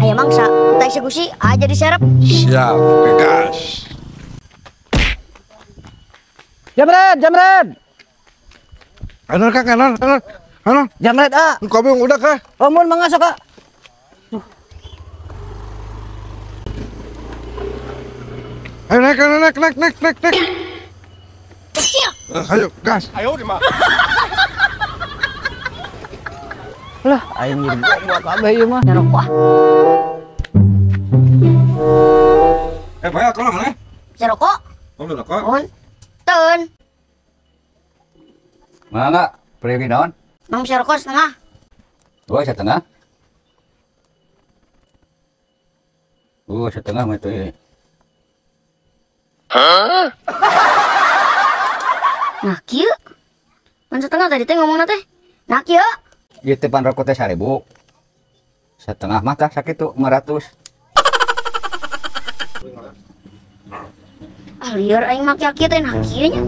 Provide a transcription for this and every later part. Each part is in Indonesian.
Ayo mangsa, kita eksekusi aja diserap. Siap, gas. Jamret, Jamret. Anon kak, anon. Jamret Kopi udah kak. mun mangasa Kak. Ayo naik. Kecil. Ayo, gas. Lah, aing jadi buat kabeh ieu mah. Nyerok wah. Banyak kalau mana? Serokok. Kamu udah kok? Punten. Mana pergi naon? Mang serokok setengah. Setengah. Setengah mah itu. Nah, kieu. Pan setengah tadi teh ngomongna teh. Nah, kieu. Ieu teh pan rokok teh 1000. Setengah mah tah sakitu 500. Ah, liar aing make kieu teh nah kieu nya.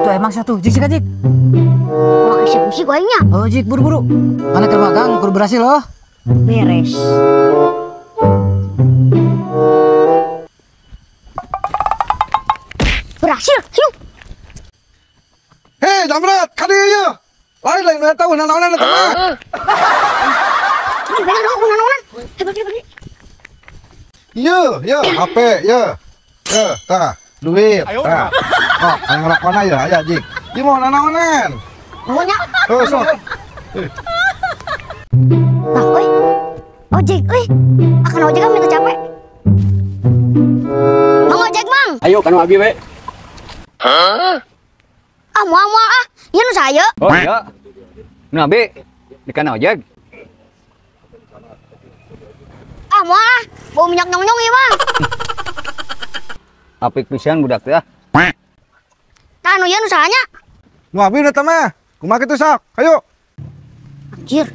Tuh emang satu, jik jik. Mau eksekusi ku aing nya. Oh, jik buru-buru. Mana keur magang, kudu berhasil loh. Beres. Berhasil, yuk. Hei, Jamret, kadi ya. Lain udah tahu naon eta mah. Ini bener dong, unan. Hebat. Iya, HP, ya. Tah, duit. Tah. Oh, yang rokona ya, aya jik. Ieu mau naonan. Nuhunnya. Tuh, sok. Nah, oi. Ojek, oi. Akan ojek kan minta capek. Mang ojek, Mang. Ayo kan abi we. Ah, moal ah. Ieu nu saya. Oh iya. Nu abi di kana ojek. Ah, moal ah. Bau minyak nyong-nyong ieu, Mang. Apik pisan budak teh. Tah nu ieu nu sahanya? Nu abi udah mah. Kumaha kitu sok? Ayo. Anjir,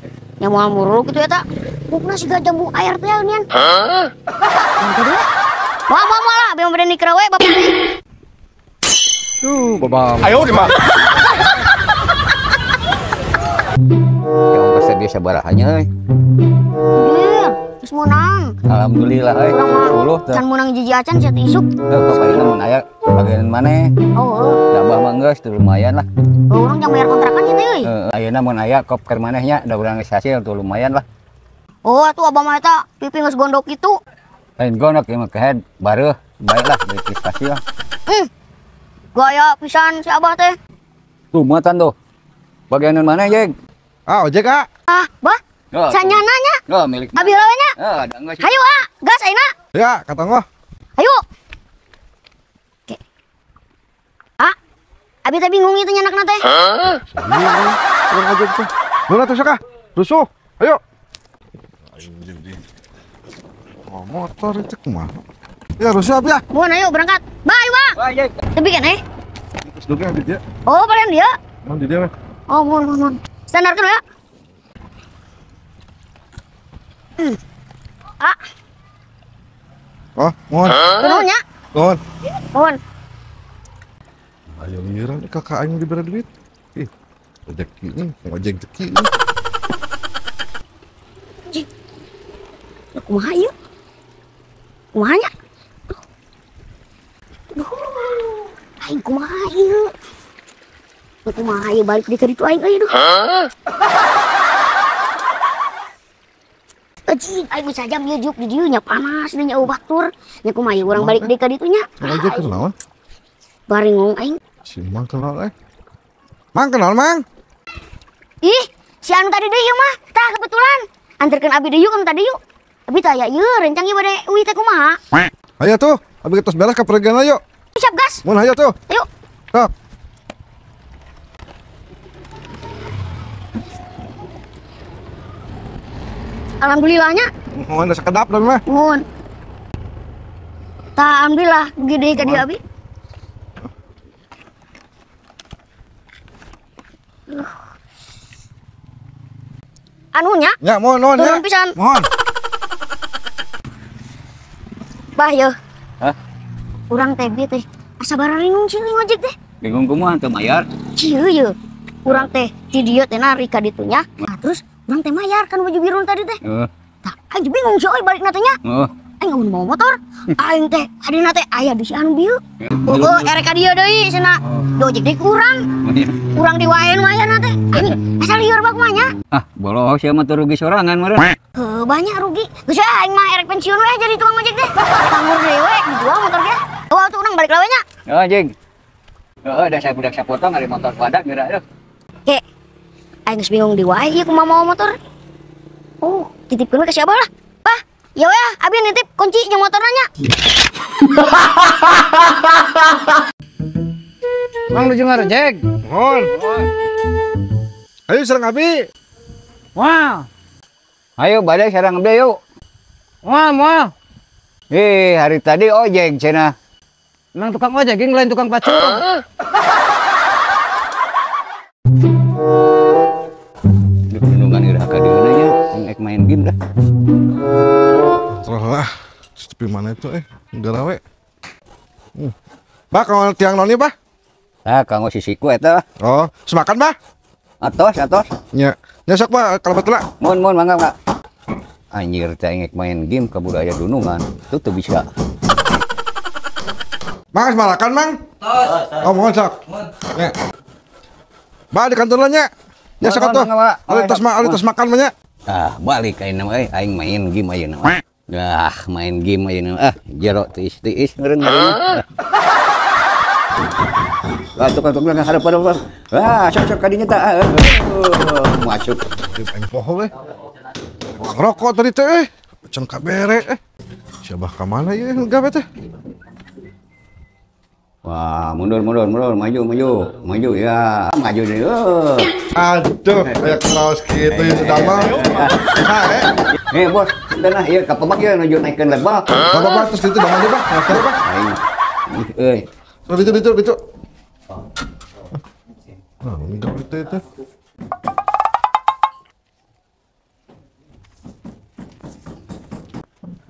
yang moal muruk gitu ya, tak? Bukna siga jambu air teh nian. Nanti dulu. Moal lah, biar berani kerawe bapak deui. Babam. Ya ongkos teh biasa barahanya euy. Anjir, geus menang. Alhamdulillah euy. Urang 10 teh. can menang jiji acan sia isuk. Papaina mun aya bagian maneh. Oh, Dabah mah geus teu lumayan lah. urang jang bayar kontrakan kitu euy. Ayeuna mun aya kop keur manehnya da urang geus hasil tuh lumayan lah. Oh, atuh abah mah eta pipi geus gondok kitu. Lain gondok ieu mah kehead bareuh baiklah beuki hasil. Gaya pisan si abah teh. Tuh muatan tuh. Bagian mana jeung? Ah, ojek ah. Ah, bah. Sanyananya. Oh, milik. Abi lawanya. Ada enggak sih? Hayu ah, gas ayeuna. Ya, kata gua. Hayu. Oke. Ah, abi teh bingung itu nyanakna teh. Urang ojek tuh. Mana tuh sok ah? Rusuh. Ayo. Oh, motor itu kumaha? Ya, rusuh abi ya. Mun ayo berangkat. Bye, Bang. Wah, jeung. Tapi kan Terus duknya di dia. Oh, paling dia. Mana di dia? Oh, mun. Standar kan ya? Ah, Oh, mohon. nuhunnya. Mohon. Nuhun. Ayo ngiran kakak aing diberi duit. Ih, rezeki ini, ojek rezeki ini. Kumaha ieu? Kumahanya? Aing kumaha ieu? Kumaha ieu balik di keur itu aing euy duh. Aji, aing bisa jam ieu juk di dieu nya panas nya batur. Nya kumaha ieu urang balik di keur itu nya. Ojek kenaon? Bari ngomong aing. Si Mang kenal Mang kenal Mang. Ih, si anu tadi deui mah. Tah kebetulan. Anterkeun abi deui kan tadi yuk. Abi tah ya ieu rencang ieu bade uwi teh kumaha? Ayo tuh, abi kita beres ke pergian ayo. Siap gas. Mun ayo tuh. Ayo. Sok. Alhamdulillahnya. Mohon ada sekedap dan mah. Mun. Tah alhamdulillah gede ka dia abi. Anunya Ya, mohon ya. turun pisan. Mohon. Bah yeuh. Hah? Urang teh teh asa bararingung cing ojek teh. Bingung kumaha teu mayar. Cieu yeuh. Urang teh di dieu teh nari ka ditunya. Nah, terus urang teh mayar kan baju biru tadi teh. Tah, aing bingung sih euy balik teh nya. Aing nggak mau motor. Aing teh adina teh aya di si anu bieu. Erek ka dieu deui cenah. Dojek deui kurang. Urang diwaeun mah aya teh. Aing asal lieur bae kumanya. Ah, bolos ya mah teu rugi sorangan meureun. Banyak rugi. Geus aing mah erek pensiun we jadi tukang ojek deh. Tanggur dewe dijual motor ge. Oh, tuh urang balik lawenya. Oh, Jing. Heeh, da saya budak sapotong ari motor badak geura euy. Kek, aing geus bingung di wae ieu kumaha mau motor. Oh, titipkeun we ka si Abah lah. Bah, ya we abi nitip kunci jeung motorna nya. Mang nuju ngarojek. Mohon. Ayo serang abi. Wah. Ayo balik sareng abdi yuk. Wah. Hari tadi ojek cenah. Mang tukang ojek geng lain tukang pacul. Dipendungan irah ka dieu nya, engek main game dah. Terlah. Tapi mana itu enggak rawe. Bah, kalau tiang noni, Bah? Ah, kanggo sisiku eta. Oh, semakan, Bah? Atos. Nya. Nyesok, Bah, kalau betul lah. Mun mangga. Anjir teh engek main game ka budaya dunungan, itu teu bisa. Mang, malakan, Mang? Tos. Oh, mohon sok. Nya. Bah, di kantor lah, Nya. Nya sok atuh. Alitas makan mah, Nya. Ah, balik ayeuna mah aing main game ayeuna mah. Main game ayeuna mah. Jero tiis ngeureun ngareuna. Tukang hareup. Sok kadinya tah. Masuk. Aing poho we. Ngerokok tadi teh. Can kabere Siabah ka mana ieu gawe teh? Wah, mundur, maju ya, maju deh. Aduh, kayak kaos gitu itu damang. Bos, udah iya kapabak ya nuju naikkeun level. Apa terus gitu damang dia, Bang. Motor, Bang. Euy. Itu. Enggak itu.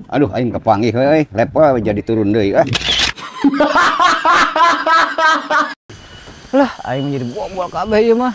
Aduh, aing kepanggih euy, level jadi turun deui Lah, aing menjadi buang-buang kabeh ieu mah.